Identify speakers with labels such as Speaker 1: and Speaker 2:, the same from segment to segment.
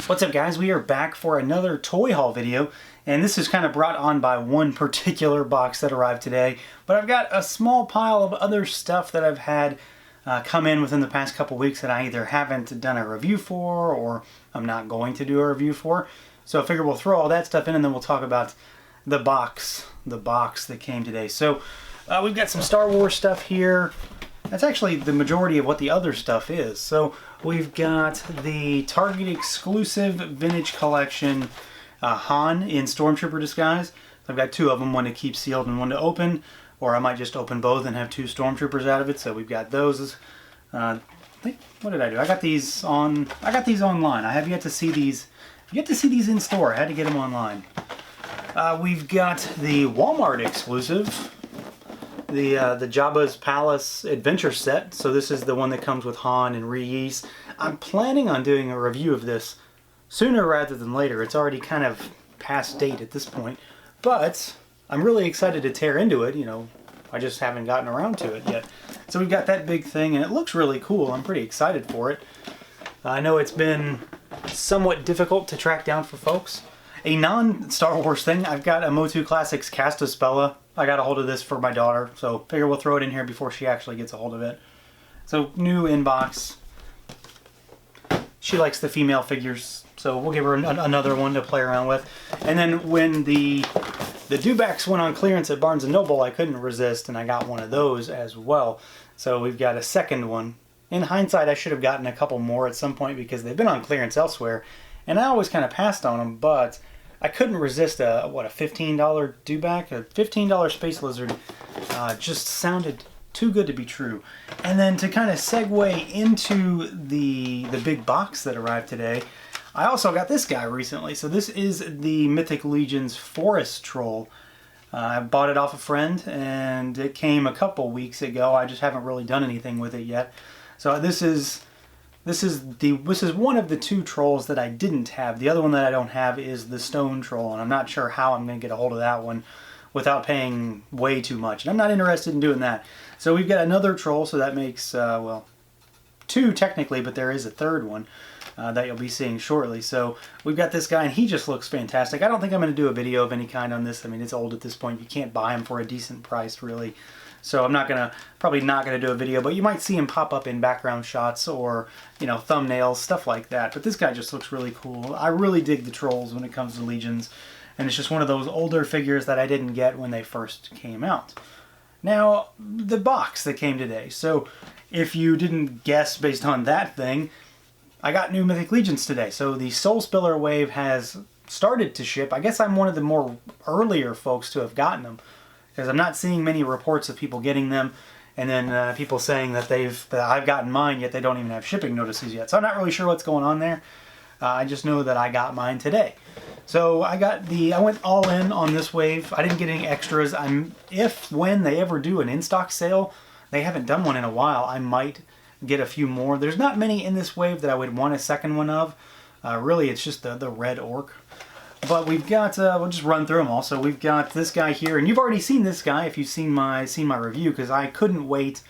Speaker 1: What's up, guys? We are back for another toy haul video, and this is kind of brought on by one particular box that arrived today, but I've got a small pile of other stuff that I've had come in within the past couple weeks that I either haven't done a review for or I'm not going to do a review for. So I figure we'll throw all that stuff in and then we'll talk about the box that came today. So we've got some Star Wars stuff here. That's actually the majority of what the other stuff is. So we've got the Target exclusive vintage collection Han in Stormtrooper Disguise. I've got two of them, one to keep sealed and one to open, or I might just open both and have two Stormtroopers out of it. So we've got those. I think, what did I do? I got these online. I have yet to see these. In store. I had to get them online. We've got the Walmart exclusive, the Jabbas Palace adventure set. So this is the one that comes with Han and Reese. I'm planning on doing a review of this sooner rather than later. It's already kind of past date at this point, but I'm really excited to tear into it. You know, I just haven't gotten around to it yet. So we've got that big thing, and it looks really cool. I'm pretty excited for it. I know it's been somewhat difficult to track down for folks. A non-Star Wars thing, I've got a Motu Classics Castus Bella. I got a hold of this for my daughter, so figure we'll throw it in here before she actually gets a hold of it. So, new inbox. She likes the female figures, so we'll give her another one to play around with. And then when the Dewbacks went on clearance at Barnes & Noble, I couldn't resist, and I got one of those as well. So we've got a second one. In hindsight, I should have gotten a couple more at some point because they've been on clearance elsewhere, and I always kind of passed on them, but I couldn't resist a $15 Dewback, a $15 Space Lizard. Just sounded too good to be true. And then to kind of segue into the big box that arrived today, I also got this guy recently. So this is the Mythic Legions Forest Troll. I bought it off a friend, and it came a couple weeks ago. I just haven't really done anything with it yet. So this is one of the two trolls that I didn't have. The other one that I don't have is the stone troll, and I'm not sure how I'm going to get a hold of that one without paying way too much. And I'm not interested in doing that. So we've got another troll, so that makes, well, two technically, but there is a third one that you'll be seeing shortly. So we've got this guy, and he just looks fantastic. I don't think I'm going to do a video of any kind on this. I mean, it's old at this point. You can't buy him for a decent price, really. So I'm probably not gonna do a video, but you might see him pop up in background shots or, you know, thumbnails, stuff like that. But this guy just looks really cool. I really dig the trolls when it comes to Legions, and it's just one of those older figures that I didn't get when they first came out. Now, the box that came today. So if you didn't guess based on that thing, I got new Mythic Legions today. So the Soul Spiller wave has started to ship. I guess I'm one of the more earlier folks to have gotten them, because I'm not seeing many reports of people getting them, and then people saying that I've gotten mine, yet they don't even have shipping notices yet. So I'm not really sure what's going on there. I just know that I got mine today. So I went all in on this wave. I didn't get any extras. When they ever do an in-stock sale, they haven't done one in a while, I might get a few more. There's not many in this wave that I would want a second one of. Really, it's just the red orc. But we've got, we'll just run through them all. So we've got this guy here, and you've already seen this guy if you've seen my review, because I couldn't wait,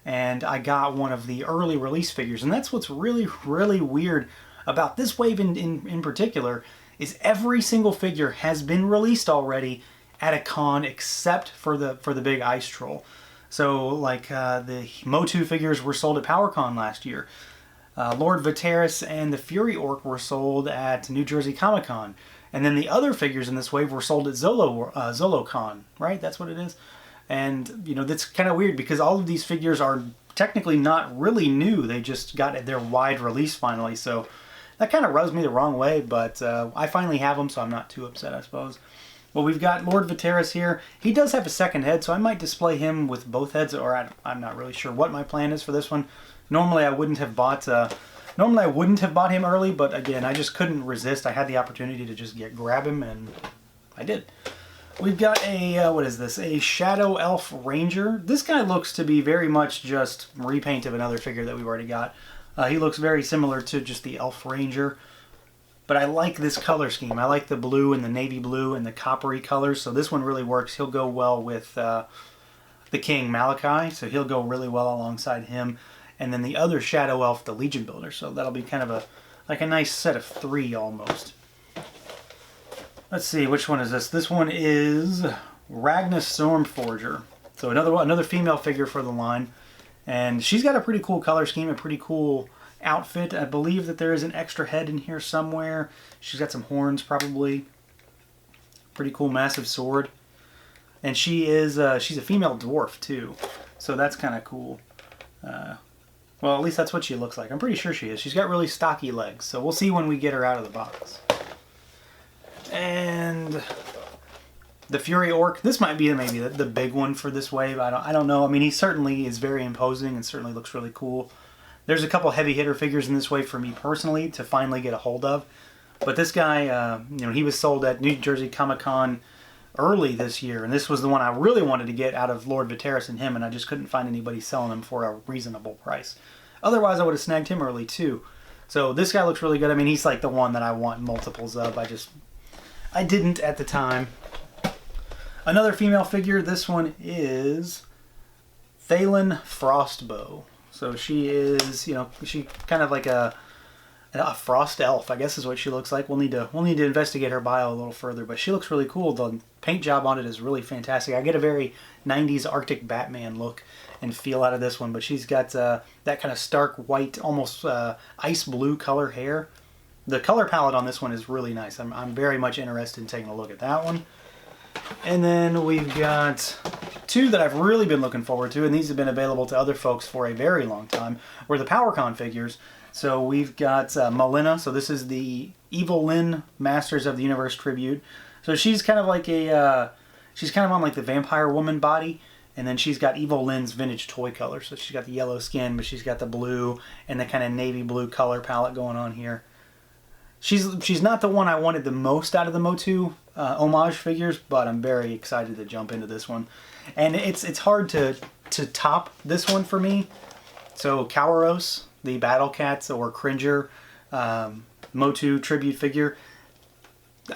Speaker 1: and I got one of the early release figures. And that's what's really, really weird about this wave in particular, is every single figure has been released already at a con except for the big ice troll. So like the Motu figures were sold at PowerCon last year. Lord Terrace and the Fury Orc were sold at New Jersey Comic Con. And then the other figures in this wave were sold at ZoloCon, right? That's what it is. And, you know, that's kind of weird because all of these figures are technically not really new. They just got their wide release finally. So that kind of rubs me the wrong way, but I finally have them, so I'm not too upset, I suppose. Well, we've got Lord Terrace here. He does have a second head, so I might display him with both heads, or I'm not really sure what my plan is for this one. Normally I wouldn't have bought him early, but again, I just couldn't resist. I had the opportunity to just grab him, and I did. We've got a, what is this? A Shadow Elf Ranger. This guy looks to be very much just repaint of another figure that we've already got. He looks very similar to just the Elf Ranger, but I like this color scheme. I like the blue and the navy blue and the coppery colors, so this one really works. He'll go well with the King Malachi, so he'll go really well alongside him. And then the other Shadow Elf, the Legion Builder. So that'll be kind of like a nice set of 3 almost. Let's see, which one is this? This one is Ragna Stormforger. So another female figure for the line. And she's got a pretty cool color scheme, a pretty cool outfit. I believe that there is an extra head in here somewhere. She's got some horns probably. Pretty cool massive sword. And she's a female dwarf too. So that's kind of cool. Well, at least that's what she looks like. I'm pretty sure she is. She's got really stocky legs. So we'll see when we get her out of the box. And the Fury Orc. This might be maybe the big one for this wave. I don't know. I mean, he certainly is very imposing and certainly looks really cool. There's a couple heavy hitter figures in this wave for me personally to finally get a hold of. But this guy, you know, he was sold at New Jersey Comic-Con early this year, and this was the one I really wanted to get out of Lord Terrace and him, and I just couldn't find anybody selling him for a reasonable price. Otherwise, I would have snagged him early too. So this guy looks really good. I mean, he's like the one that I want multiples of. I didn't at the time. Another female figure. This one is Freya Frost Bow. So she is, you know, she kind of like a frost elf, I guess is what she looks like. We'll need to investigate her bio a little further, but she looks really cool. The paint job on it is really fantastic. I get a very 90s Arctic Batman look and feel out of this one, but she's got that kind of stark white, almost ice blue color hair. The color palette on this one is really nice. I'm very much interested in taking a look at that one. And then we've got 2 that I've really been looking forward to, and these have been available to other folks for a very long time, were the PowerCon figures. So we've got Malena. So this is the Evil Lyn Masters of the Universe tribute. So she's kind of like she's kind of on like the vampire woman body, and then she's got Evil Lyn's vintage toy color. So she's got the yellow skin, but she's got the blue and the kind of navy blue color palette going on here. She's not the one I wanted the most out of the Motu homage figures, but I'm very excited to jump into this one. And it's hard to top this one for me. So Kawaros, the Battle Cats or Cringer Motu tribute figure.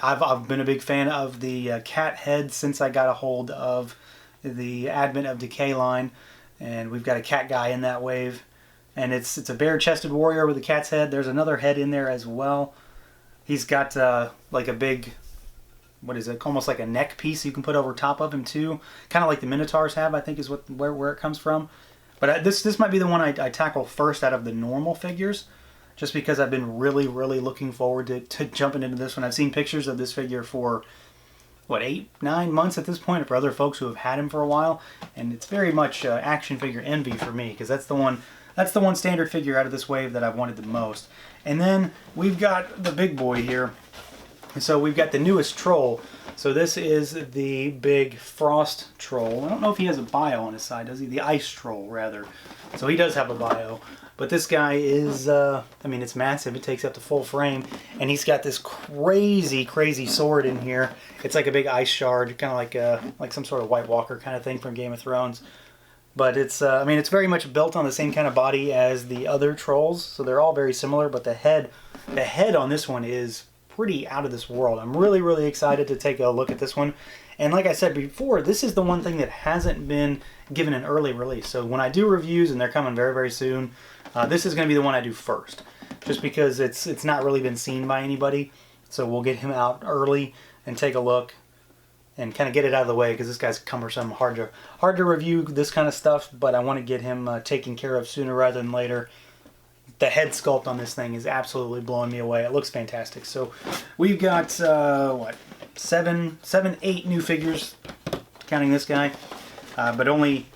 Speaker 1: I've been a big fan of the cat head since I got a hold of the Advent of Decay line, and we've got a cat guy in that wave. And it's a bare-chested warrior with a cat's head. There's another head in there as well. He's got like a big, what is it, almost like a neck piece you can put over top of him too. Kind of like the Minotaurs have, I think is where it comes from. But this might be the one I tackle first out of the normal figures, just because I've been really, really looking forward to jumping into this one. I've seen pictures of this figure for, what, 8-9 months at this point, for other folks who have had him for a while. And it's very much action figure envy for me, because that's the one standard figure out of this wave that I've wanted the most. And then we've got the big boy here. So we've got the newest troll. So this is the big frost troll. I don't know if he has a bio on his side, does he? The ice troll, rather. So he does have a bio. But this guy is, I mean, it's massive. It takes up the full frame. And he's got this crazy, crazy sword in here. It's like a big ice shard, kind of like some sort of White Walker kind of thing from Game of Thrones. But it's, I mean, it's very much built on the same kind of body as the other trolls. So they're all very similar, but the head on this one is pretty out of this world. I'm really, really excited to take a look at this one. And like I said before, this is the one thing that hasn't been given an early release. So when I do reviews, and they're coming very, very soon, this is going to be the one I do first. Just because it's not really been seen by anybody. So we'll get him out early and take a look and kind of get it out of the way, because this guy's cumbersome, hard to review this kind of stuff, but I want to get him taken care of sooner rather than later. The head sculpt on this thing is absolutely blowing me away. It looks fantastic. So we've got, what, 8 new figures, counting this guy, but only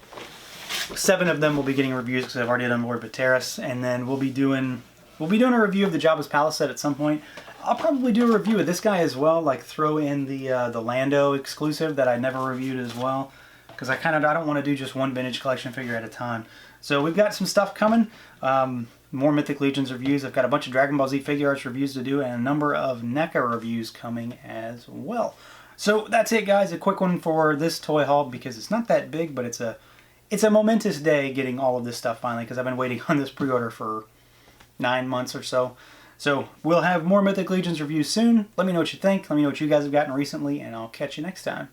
Speaker 1: 7 of them will be getting reviews because I've already done Lord Terrace, and then we'll be doing a review of the Jabbas Palace set at some point. I'll probably do a review of this guy as well, like throw in the Lando exclusive that I never reviewed as well, because I don't want to do just one vintage collection figure at a time. So we've got some stuff coming, more Mythic Legions reviews. I've got a bunch of Dragon Ball Z figure arts reviews to do, and a number of NECA reviews coming as well. So that's it, guys. A quick one for this toy haul, because it's not that big, but it's a momentous day getting all of this stuff finally, because I've been waiting on this pre-order for 9 months or so. So we'll have more Mythic Legions reviews soon. Let me know what you think. Let me know what you guys have gotten recently, and I'll catch you next time.